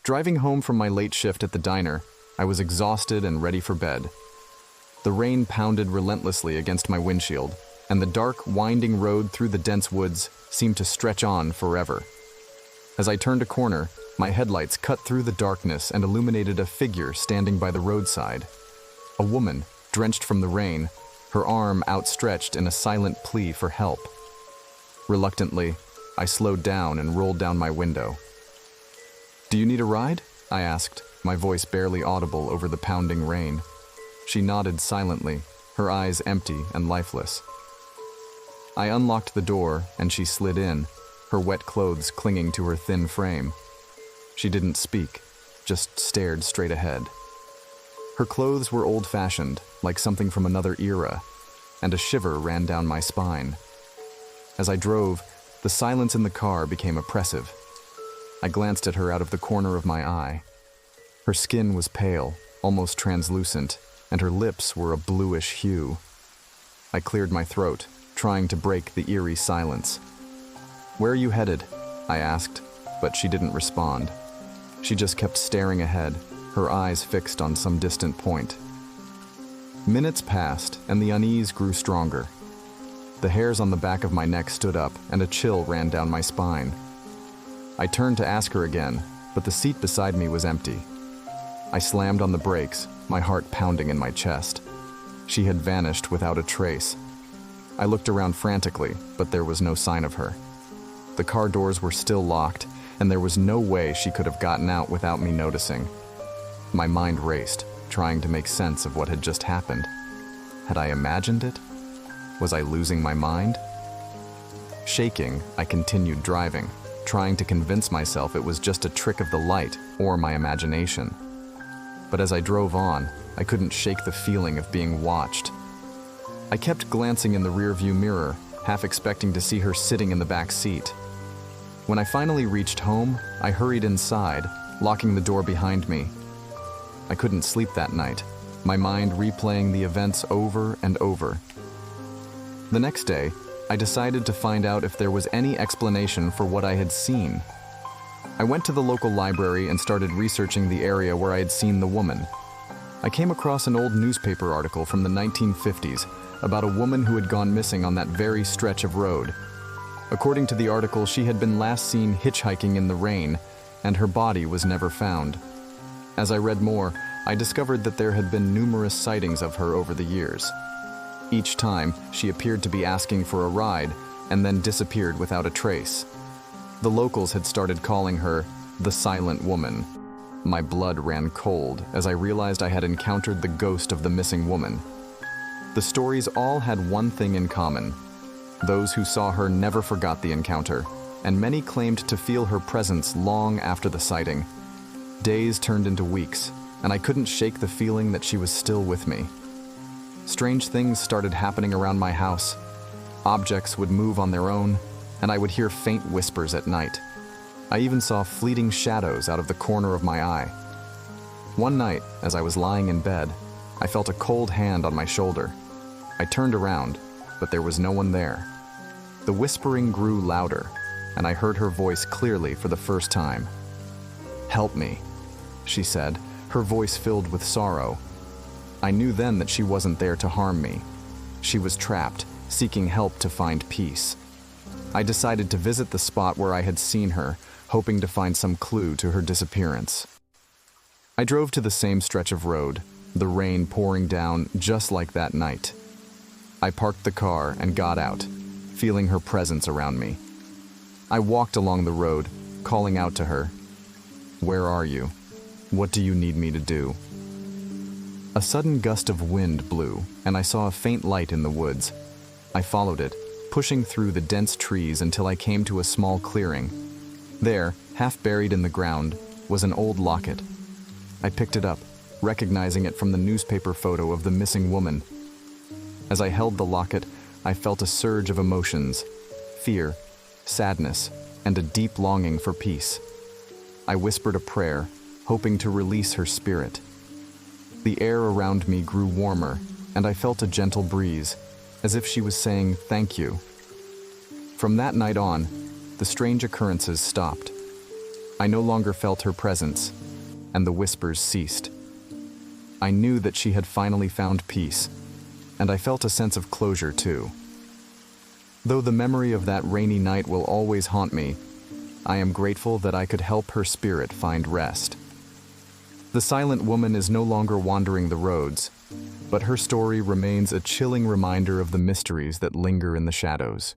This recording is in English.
Driving home from my late shift at the diner, I was exhausted and ready for bed. The rain pounded relentlessly against my windshield, and the dark, winding road through the dense woods seemed to stretch on forever. As I turned a corner, my headlights cut through the darkness and illuminated a figure standing by the roadside. A woman, drenched from the rain, her arm outstretched in a silent plea for help. Reluctantly, I slowed down and rolled down my window. "Do you need a ride?" I asked, my voice barely audible over the pounding rain. She nodded silently, her eyes empty and lifeless. I unlocked the door and she slid in, her wet clothes clinging to her thin frame. She didn't speak, just stared straight ahead. Her clothes were old-fashioned, like something from another era, and a shiver ran down my spine. As I drove, the silence in the car became oppressive. I glanced at her out of the corner of my eye. Her skin was pale, almost translucent, and her lips were a bluish hue. I cleared my throat, trying to break the eerie silence. "Where are you headed?" I asked, but she didn't respond. She just kept staring ahead, her eyes fixed on some distant point. Minutes passed, and the unease grew stronger. The hairs on the back of my neck stood up, and a chill ran down my spine. I turned to ask her again, but the seat beside me was empty. I slammed on the brakes, my heart pounding in my chest. She had vanished without a trace. I looked around frantically, but there was no sign of her. The car doors were still locked, and there was no way she could have gotten out without me noticing. My mind raced, trying to make sense of what had just happened. Had I imagined it? Was I losing my mind? Shaking, I continued driving, trying to convince myself it was just a trick of the light or my imagination. But as I drove on, I couldn't shake the feeling of being watched. I kept glancing in the rearview mirror, half expecting to see her sitting in the back seat. When I finally reached home, I hurried inside, locking the door behind me. I couldn't sleep that night, my mind replaying the events over and over. The next day, I decided to find out if there was any explanation for what I had seen. I went to the local library and started researching the area where I had seen the woman. I came across an old newspaper article from the 1950s about a woman who had gone missing on that very stretch of road. According to the article, she had been last seen hitchhiking in the rain, and her body was never found. As I read more, I discovered that there had been numerous sightings of her over the years. Each time, she appeared to be asking for a ride, and then disappeared without a trace. The locals had started calling her the Silent Woman. My blood ran cold as I realized I had encountered the ghost of the missing woman. The stories all had one thing in common. Those who saw her never forgot the encounter, and many claimed to feel her presence long after the sighting. Days turned into weeks, and I couldn't shake the feeling that she was still with me. Strange things started happening around my house. Objects would move on their own, and I would hear faint whispers at night. I even saw fleeting shadows out of the corner of my eye. One night, as I was lying in bed, I felt a cold hand on my shoulder. I turned around, but there was no one there. The whispering grew louder, and I heard her voice clearly for the first time. "Help me," she said, her voice filled with sorrow. I knew then that she wasn't there to harm me. She was trapped, seeking help to find peace. I decided to visit the spot where I had seen her, hoping to find some clue to her disappearance. I drove to the same stretch of road, the rain pouring down just like that night. I parked the car and got out, feeling her presence around me. I walked along the road, calling out to her. "Where are you? What do you need me to do?" A sudden gust of wind blew, and I saw a faint light in the woods. I followed it, pushing through the dense trees until I came to a small clearing. There, half buried in the ground, was an old locket. I picked it up, recognizing it from the newspaper photo of the missing woman. As I held the locket, I felt a surge of emotions: fear, sadness, and a deep longing for peace. I whispered a prayer, hoping to release her spirit. The air around me grew warmer, and I felt a gentle breeze, as if she was saying thank you. From that night on, the strange occurrences stopped. I no longer felt her presence, and the whispers ceased. I knew that she had finally found peace, and I felt a sense of closure too. Though the memory of that rainy night will always haunt me, I am grateful that I could help her spirit find rest. The silent woman is no longer wandering the roads, but her story remains a chilling reminder of the mysteries that linger in the shadows.